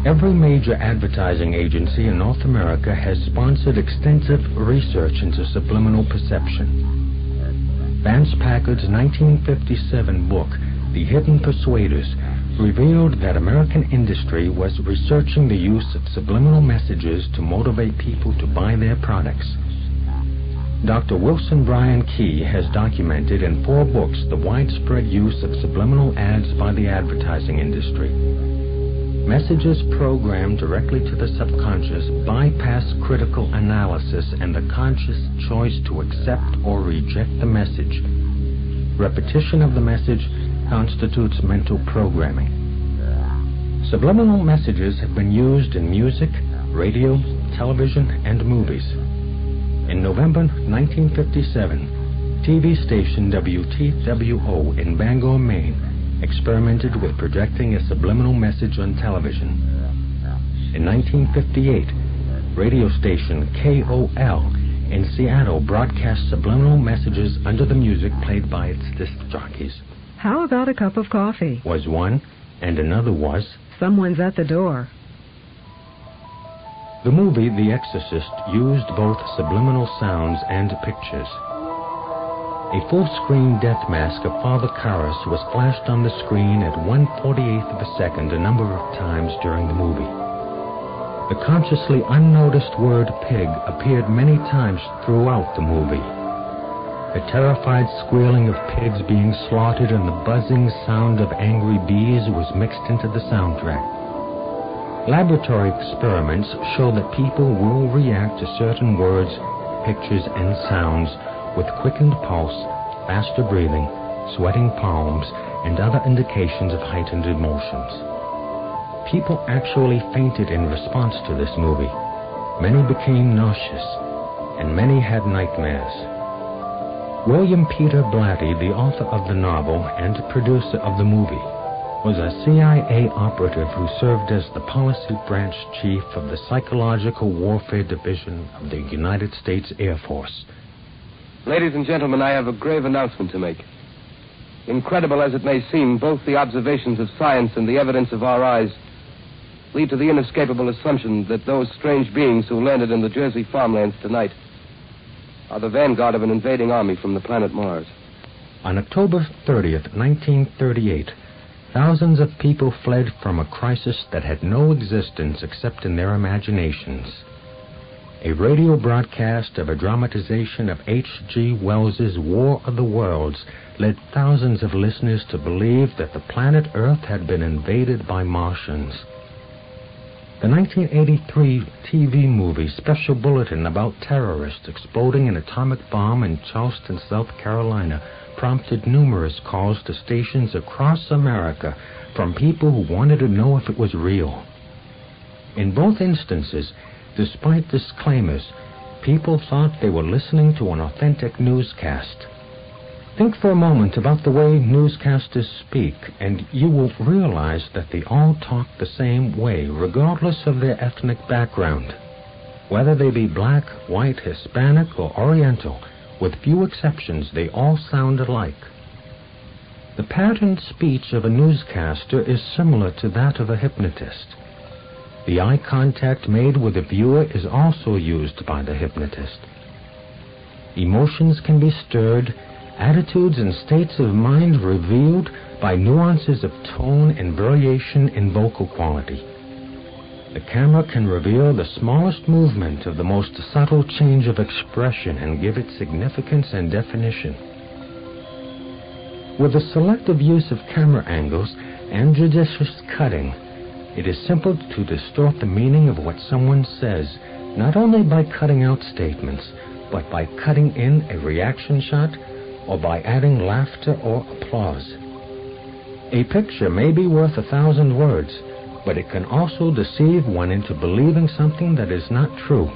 Every major advertising agency in North America has sponsored extensive research into subliminal perception. Vance Packard's 1957 book, The Hidden Persuaders, revealed that American industry was researching the use of subliminal messages to motivate people to buy their products. Dr. Wilson Bryan Key has documented in 4 books the widespread use of subliminal ads by the advertising industry. Messages programmed directly to the subconscious bypass critical analysis and the conscious choice to accept or reject the message. Repetition of the message constitutes mental programming. Subliminal messages have been used in music, radio, television, and movies. In November 1957, TV station WTWO in Bangor, Maine, experimented with projecting a subliminal message on television. In 1958, radio station KOL in Seattle broadcast subliminal messages under the music played by its disc jockeys. How about a cup of coffee? Was one, and another was, someone's at the door. The movie The Exorcist used both subliminal sounds and pictures. A full-screen death mask of Father Karras was flashed on the screen at 1/48th of a second a number of times during the movie. The consciously unnoticed word pig appeared many times throughout the movie. The terrified squealing of pigs being slaughtered and the buzzing sound of angry bees was mixed into the soundtrack. Laboratory experiments show that people will react to certain words, pictures, and sounds with quickened pulse, faster breathing, sweating palms, and other indications of heightened emotions. People actually fainted in response to this movie. Many became nauseous, and many had nightmares. William Peter Blatty, the author of the novel and producer of the movie, was a CIA operative who served as the policy branch chief of the Psychological Warfare Division of the United States Air Force. Ladies and gentlemen, I have a grave announcement to make. Incredible as it may seem, both the observations of science and the evidence of our eyes lead to the inescapable assumption that those strange beings who landed in the Jersey farmlands tonight are the vanguard of an invading army from the planet Mars. On October 30th, 1938, thousands of people fled from a crisis that had no existence except in their imaginations. A radio broadcast of a dramatization of H.G. Wells's War of the Worlds led thousands of listeners to believe that the planet Earth had been invaded by Martians. The 1983 TV movie Special Bulletin about terrorists exploding an atomic bomb in Charleston, South Carolina, prompted numerous calls to stations across America from people who wanted to know if it was real. In both instances, despite disclaimers, people thought they were listening to an authentic newscast. Think for a moment about the way newscasters speak, and you will realize that they all talk the same way, regardless of their ethnic background. Whether they be black, white, Hispanic, or Oriental, with few exceptions, they all sound alike. The patterned speech of a newscaster is similar to that of a hypnotist. The eye contact made with the viewer is also used by the hypnotist. Emotions can be stirred, attitudes and states of mind revealed by nuances of tone and variation in vocal quality. The camera can reveal the smallest movement of the most subtle change of expression and give it significance and definition. With the selective use of camera angles and judicious cutting, it is simple to distort the meaning of what someone says, not only by cutting out statements, but by cutting in a reaction shot or by adding laughter or applause. A picture may be worth 1,000 words, but it can also deceive one into believing something that is not true.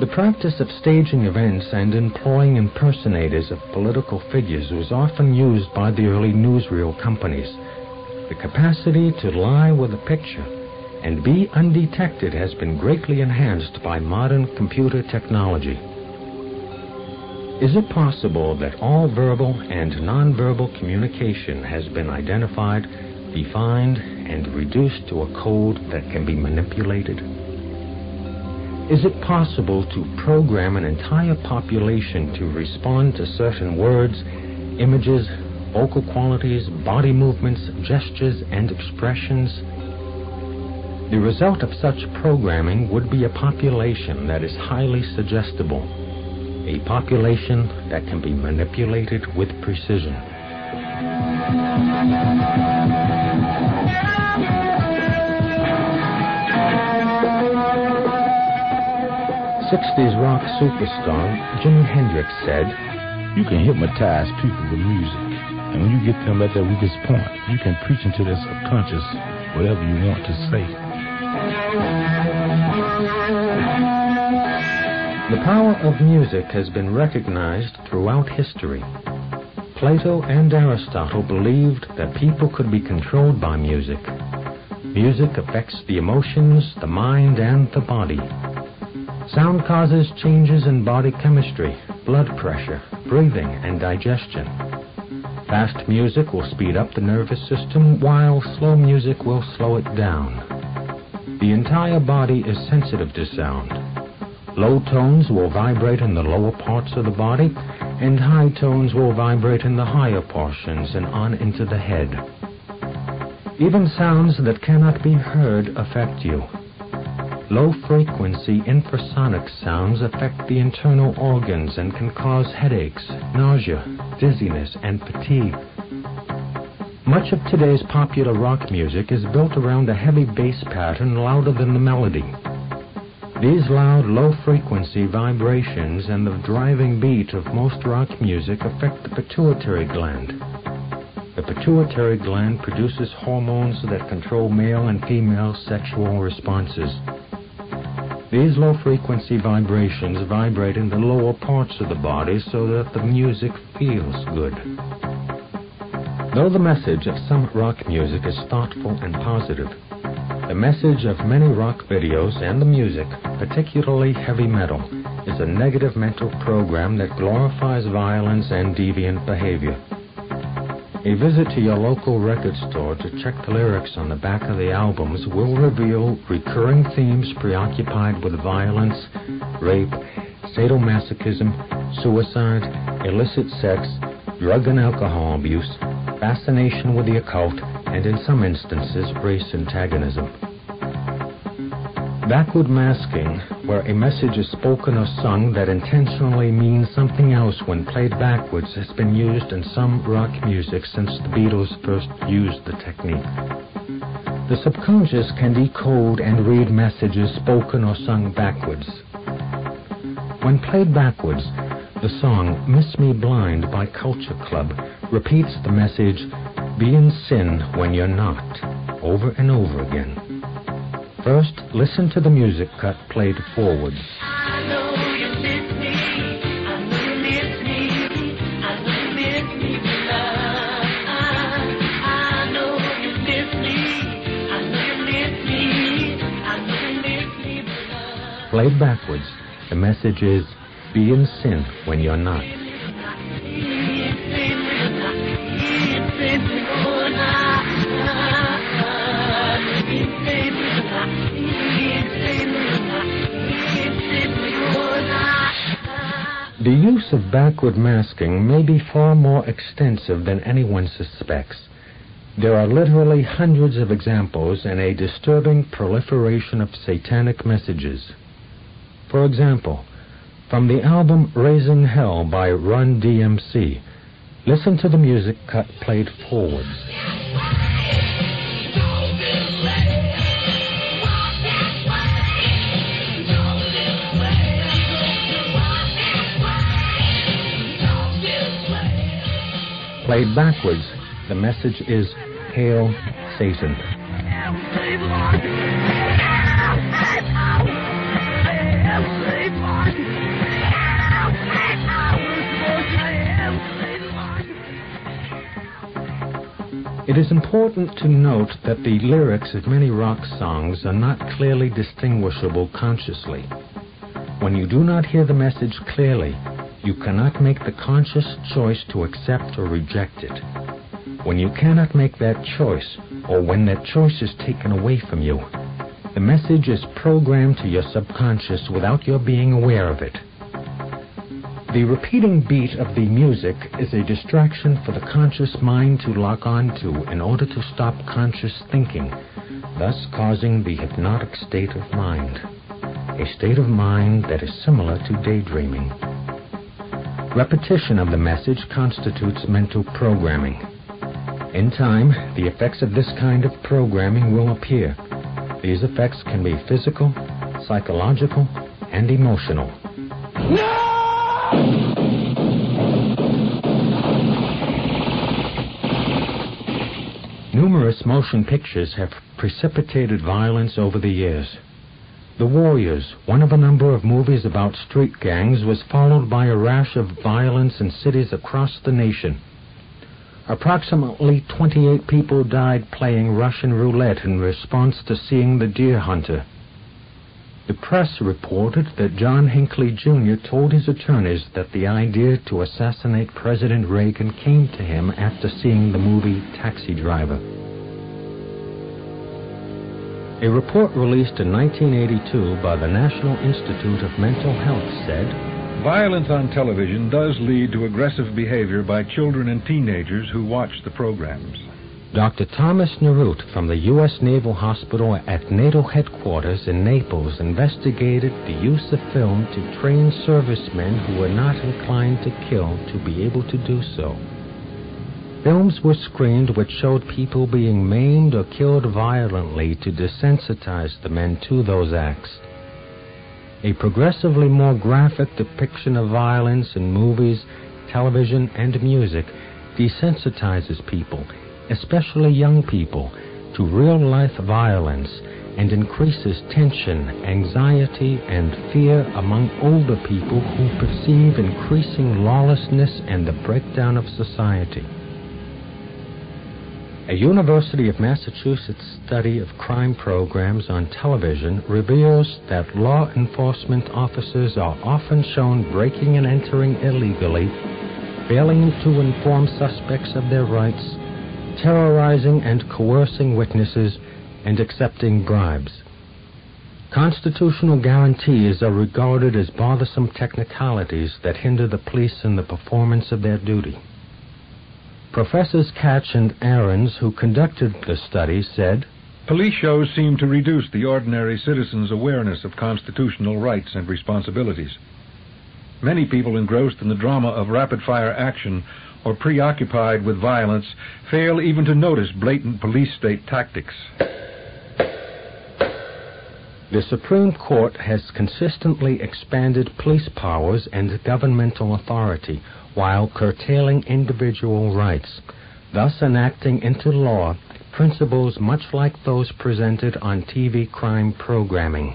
The practice of staging events and employing impersonators of political figures was often used by the early newsreel companies. The capacity to lie with a picture and be undetected has been greatly enhanced by modern computer technology. Is it possible that all verbal and nonverbal communication has been identified, defined, and reduced to a code that can be manipulated? Is it possible to program an entire population to respond to certain words, images, vocal qualities, body movements, gestures, and expressions? The result of such programming would be a population that is highly suggestible, a population that can be manipulated with precision. '60s rock superstar Jimi Hendrix said, "You can hypnotize people with music, and when you get them at their weakest point, you can preach into their subconscious whatever you want to say." The power of music has been recognized throughout history. Plato and Aristotle believed that people could be controlled by music. Music affects the emotions, the mind, and the body. Sound causes changes in body chemistry, blood pressure, breathing, and digestion. Fast music will speed up the nervous system, while slow music will slow it down. The entire body is sensitive to sound. Low tones will vibrate in the lower parts of the body, and high tones will vibrate in the higher portions and on into the head. Even sounds that cannot be heard affect you. Low-frequency infrasonic sounds affect the internal organs and can cause headaches, nausea, dizziness, and fatigue. Much of today's popular rock music is built around a heavy bass pattern louder than the melody. These loud, low-frequency vibrations and the driving beat of most rock music affect the pituitary gland. The pituitary gland produces hormones that control male and female sexual responses. These low-frequency vibrations vibrate in the lower parts of the body so that the music feels good. Though the message of some rock music is thoughtful and positive, the message of many rock videos and the music, particularly heavy metal, is a negative mental program that glorifies violence and deviant behavior. A visit to your local record store to check the lyrics on the back of the albums will reveal recurring themes preoccupied with violence, rape, sadomasochism, suicide, illicit sex, drug and alcohol abuse, fascination with the occult, and in some instances, race antagonism. Backward masking, where a message is spoken or sung that intentionally means something else when played backwards, has been used in some rock music since the Beatles first used the technique. The subconscious can decode and read messages spoken or sung backwards. When played backwards, the song Miss Me Blind by Culture Club repeats the message, "Be in sin when you're not," over and over again. First, listen to the music cut played forwards. I know you miss me. I know you miss me. I know you miss me, love. I know you miss me. I know you miss me. I know you miss me, love. Played backwards, the message is, "Be in sin when you're not." The use of backward masking may be far more extensive than anyone suspects. There are literally hundreds of examples and a disturbing proliferation of satanic messages. For example, from the album Raising Hell by Run DMC, listen to the music cut played forwards. Played backwards, the message is, "Hail Satan." It is important to note that the lyrics of many rock songs are not clearly distinguishable consciously. When you do not hear the message clearly, you cannot make the conscious choice to accept or reject it. When you cannot make that choice, or when that choice is taken away from you. The message is programmed to your subconscious without your being aware of it. The repeating beat of the music is a distraction for the conscious mind to lock on to in order to stop conscious thinking, thus causing the hypnotic state of mind, a state of mind that is similar to daydreaming. Repetition of the message constitutes mental programming. In time, the effects of this kind of programming will appear. These effects can be physical, psychological, and emotional. Numerous motion pictures have precipitated violence over the years. The Warriors, one of a number of movies about street gangs, was followed by a rash of violence in cities across the nation. Approximately 28 people died playing Russian roulette in response to seeing The Deer Hunter. The press reported that John Hinckley Jr. told his attorneys that the idea to assassinate President Reagan came to him after seeing the movie Taxi Driver. A report released in 1982 by the National Institute of Mental Health said, "Violence on television does lead to aggressive behavior by children and teenagers who watch the programs." Dr. Thomas Narut from the U.S. Naval Hospital at NATO headquarters in Naples investigated the use of film to train servicemen who were not inclined to kill to be able to do so. Films were screened which showed people being maimed or killed violently to desensitize the men to those acts. A progressively more graphic depiction of violence in movies, television, and music desensitizes people, especially young people, to real-life violence and increases tension, anxiety, and fear among older people who perceive increasing lawlessness and the breakdown of society. A University of Massachusetts study of crime programs on television reveals that law enforcement officers are often shown breaking and entering illegally, failing to inform suspects of their rights, terrorizing and coercing witnesses, and accepting bribes. Constitutional guarantees are regarded as bothersome technicalities that hinder the police in the performance of their duty. Professors Catch and Ahrens, who conducted the study, said, "Police shows seem to reduce the ordinary citizen's awareness of constitutional rights and responsibilities. Many people engrossed in the drama of rapid-fire action or preoccupied with violence fail even to notice blatant police-state tactics." The Supreme Court has consistently expanded police powers and governmental authority while curtailing individual rights, thus enacting into law principles much like those presented on TV crime programming.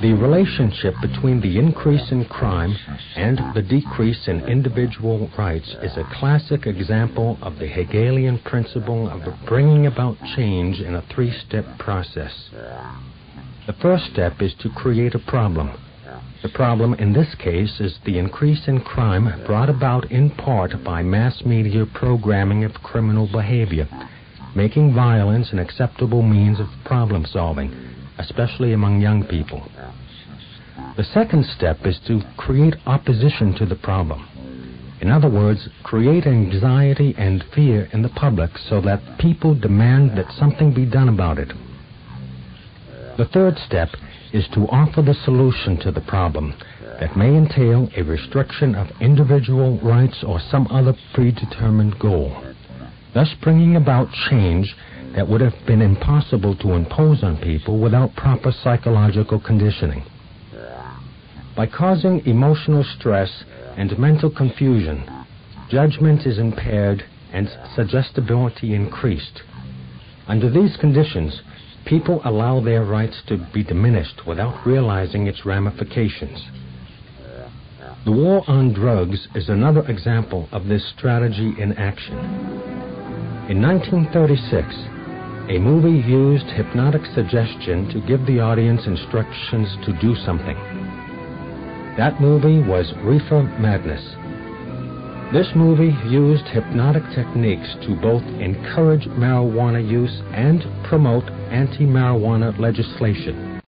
The relationship between the increase in crime and the decrease in individual rights is a classic example of the Hegelian principle of bringing about change in a three-step process. The first step is to create a problem. The problem in this case is the increase in crime brought about in part by mass media programming of criminal behavior, making violence an acceptable means of problem solving, especially among young people. The second step is to create opposition to the problem. In other words, create anxiety and fear in the public so that people demand that something be done about it. The third step is to offer the solution to the problem that may entail a restriction of individual rights or some other predetermined goal, thus bringing about change that would have been impossible to impose on people without proper psychological conditioning. By causing emotional stress and mental confusion, judgment is impaired and suggestibility increased. Under these conditions, people allow their rights to be diminished without realizing its ramifications. The war on drugs is another example of this strategy in action. In 1936, a movie used hypnotic suggestion to give the audience instructions to do something. That movie was Reefer Madness. This movie used hypnotic techniques to both encourage marijuana use and promote anti-marijuana legislation.